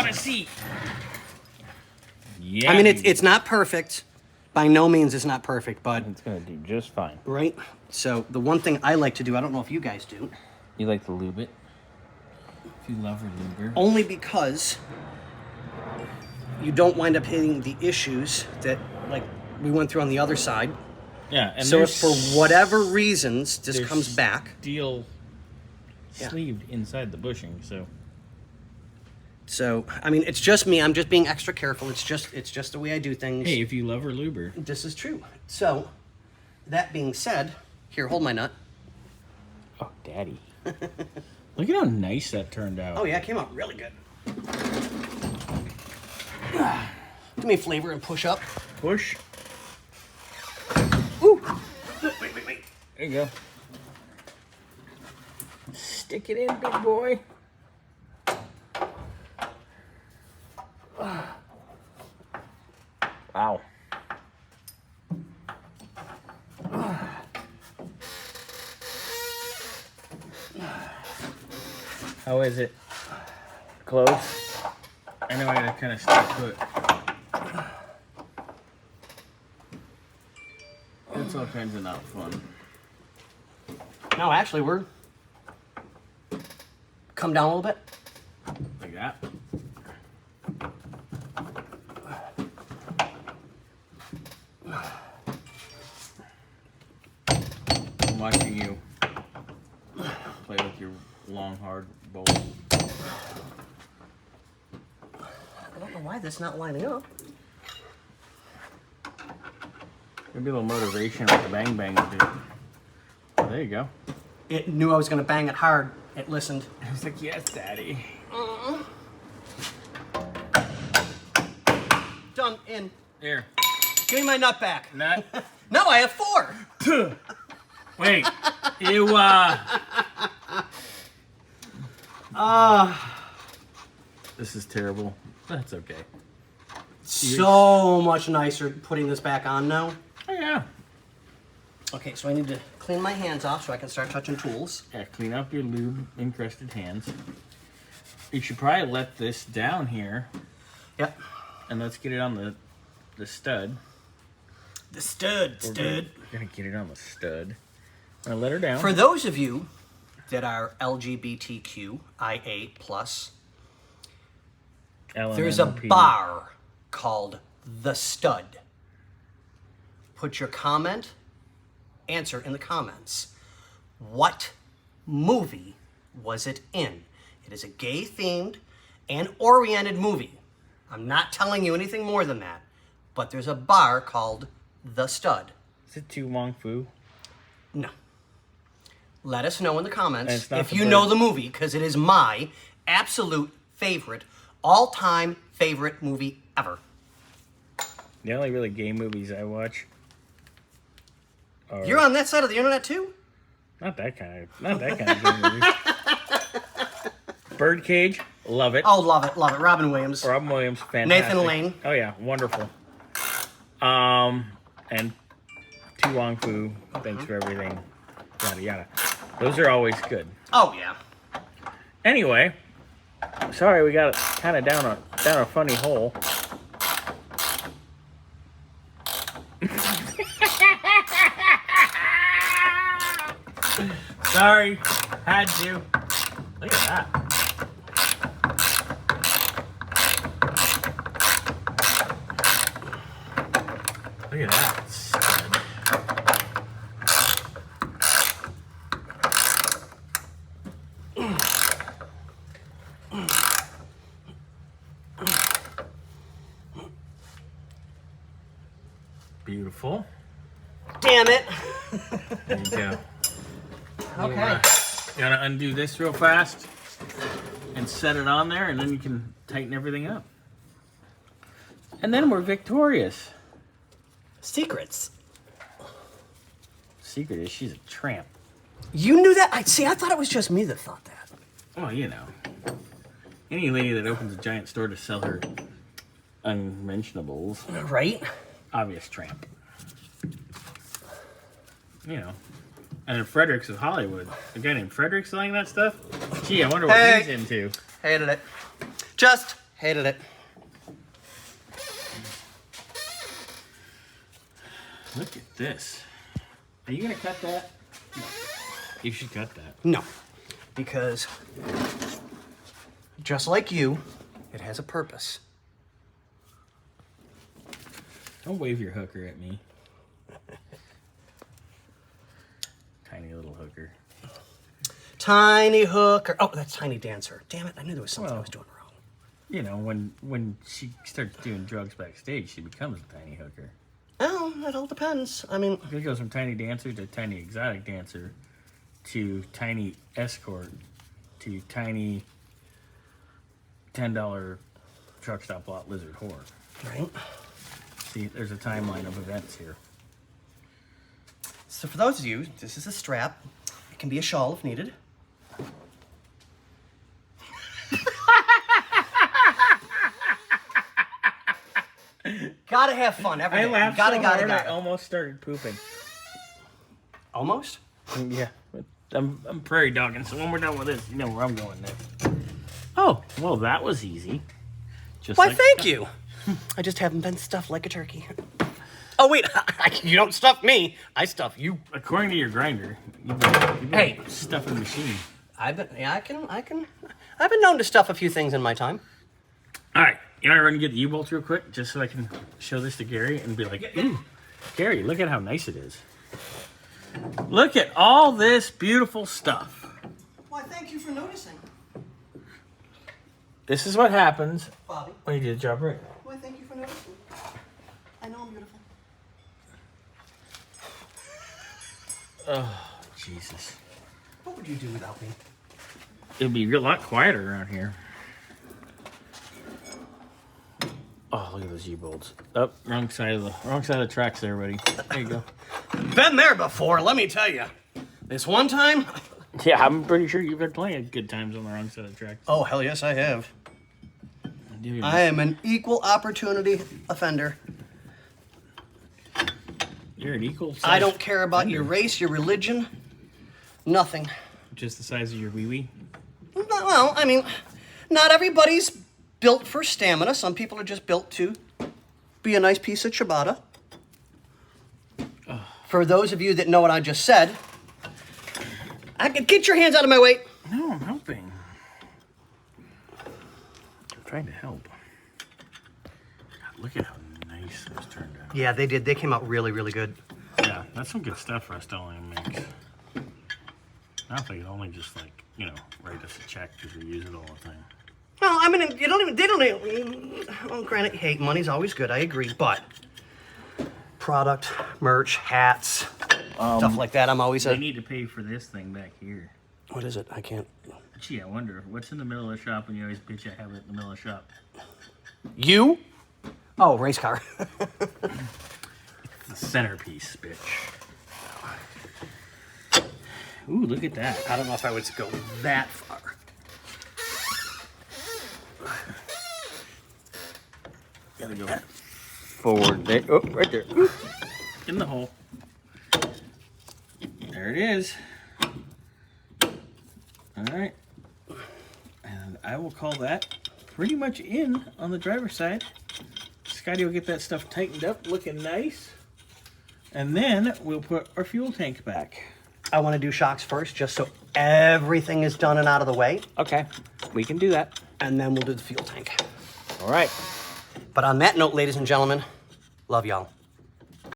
want to see. Yeah. I mean, it's not perfect. By no means it's not perfect, but... It's going to do just fine. Right? So the one thing I like to do, I don't know if you guys do. You like to lube it? If you love her luber. Only because you don't wind up hitting the issues that, like, we went through on the other side. Yeah, and so if for whatever reasons this comes back... Steel sleeved inside the bushing, so... So, I mean, it's just me. I'm just being extra careful. It's just the way I do things. Hey, if you love her luber. This is true. So, that being said, here, hold my nut. Oh, daddy. Look at how nice that turned out. Oh, yeah, it came out really good. Give me a flavor and push up. Push. Ooh. Wait. There you go. Stick it in, big boy. Wow. How is it? Close? I know I gotta kind of stick to it. It's all kinds of not fun. No, actually, we're... Come down a little bit. Like that. I'm watching you play with your long, hard bowl. I don't know why that's not lining up. Maybe a little motivation with the bang bang will do it. Oh, there you go. It knew I was going to bang it hard. It listened. I was like, yes, daddy. Done. In. Here. Give me my nut back. Nut. No, I have 4. Wait. You, This is terrible. That's okay. So much nicer putting this back on now. Oh, yeah. Okay, so I need to clean my hands off so I can start touching tools. Yeah, clean up your lube-encrusted hands. You should probably let this down here. Yep. And let's get it on the stud. The stud. We're gonna get it on the stud. I'm gonna let her down. For those of you that are LGBTQIA+, there's a bar called The Stud. Put your answer in the comments. What movie was it in? It is a gay-themed and oriented movie. I'm not telling you anything more than that, but there's a bar called The Stud. Is it Tu Wong Fu? No. Let us know in the comments if you bird. know the movie, because it is my absolute favorite, all-time favorite movie ever. The only really gay movies I watch are... You're on that side of the internet too? Not that kind of gay movie. Birdcage, love it. Oh, love it. Robin Williams. Fantastic. Nathan Lane. Oh yeah, wonderful. And Tu Wong Fu, thanks for everything. Yada yada. Those are always good. Oh yeah. Anyway, sorry we got kind of down a funny hole. Sorry, had to. Look at that. Look at that. Stud. Beautiful. Damn it. There you go. Okay. You want to undo this real fast and set it on there, and then you can tighten everything up. And then we're victorious. Secrets. Secret is she's a tramp. You knew that? I thought it was just me that thought that. Well, you know. Any lady that opens a giant store to sell her unmentionables. Right? Obvious tramp. You know. And then Fredericks of Hollywood. A guy named Frederick selling that stuff? Gee, I wonder what he's into. Hated it. Just Hated it. Look at this. Are you gonna cut that? No. You should cut that. No, because just like you, it has a purpose. Don't wave your hooker at me. Tiny little hooker. Tiny hooker. Oh, that's Tiny Dancer. Damn it, I knew there was something I was doing wrong. You know, when she starts doing drugs backstage, she becomes a tiny hooker. Oh, that all depends. I mean... It goes from tiny dancer to tiny exotic dancer to tiny escort to tiny $10 truck stop lot lizard whore. Right. See, there's a timeline of events here. So for those of you, this is a strap. It can be a shawl if needed. Gotta have fun every day. I laughed gotta, so gotta, hard I gotta. almost started pooping. Almost? Yeah, I'm prairie dogging, so when we're done with this, you know where I'm going next. Oh, well, that was easy. Just Why, like thank you. I just haven't been stuffed like a turkey. Oh, wait, you don't stuff me. I stuff you. According to your grinder, you've been Hey. stuffing the machine. I've been known to stuff a few things in my time. All right, you want to run and get the U-bolts real quick, just so I can show this to Gary and be like, ooh, Gary, look at how nice it is. Look at all this beautiful stuff. Why, thank you for noticing. This is what happens Bobby. when you do the job right. Why, thank you for noticing. I know I'm beautiful. Oh, Jesus. What would you do without me? It'd be a lot quieter around here. Oh, look at those U-bolts. Oh, wrong side of the tracks there, buddy. There you go. Been there before, let me tell you. This one time... Yeah, I'm pretty sure you've had plenty of good times on the wrong side of the tracks. Oh, hell yes, I have. I am an equal opportunity offender. You're an equal size I don't care about offender. your race, your religion, nothing. Just the size of your wee-wee? Well, I mean, not everybody's built for stamina. Some people are just built to be a nice piece of ciabatta. For those of you that know what I just said, get your hands out of my way. No, I'm helping. I'm trying to help. God, look at how nice those turned out. Yeah, they did. They came out really, really good. Yeah, that's some good stuff for us to only make. Not if they could only just, like, you know, write us a check because we use it all the time. Well, I mean, they don't even, well, granted, hey, money's always good, I agree, but product, merch, hats, stuff like that, I'm always They need to pay for this thing back here. What is it? I can't. Gee, I wonder, what's in the middle of the shop when you always bitch I have it in the middle of the shop? You? Oh, race car. The centerpiece, bitch. Ooh, look at that. I don't know if I would go that far. Gotta go forward there. Oh, right there. Ooh. In the hole. There it is. All right. And I will call that pretty much in on the driver's side. Scotty will get that stuff tightened up, looking nice. And then we'll put our fuel tank back. I want to do shocks first, just so everything is done and out of the way, Okay, we can do that. and then we'll do the fuel tank. All right. But on that note, ladies and gentlemen, love y'all.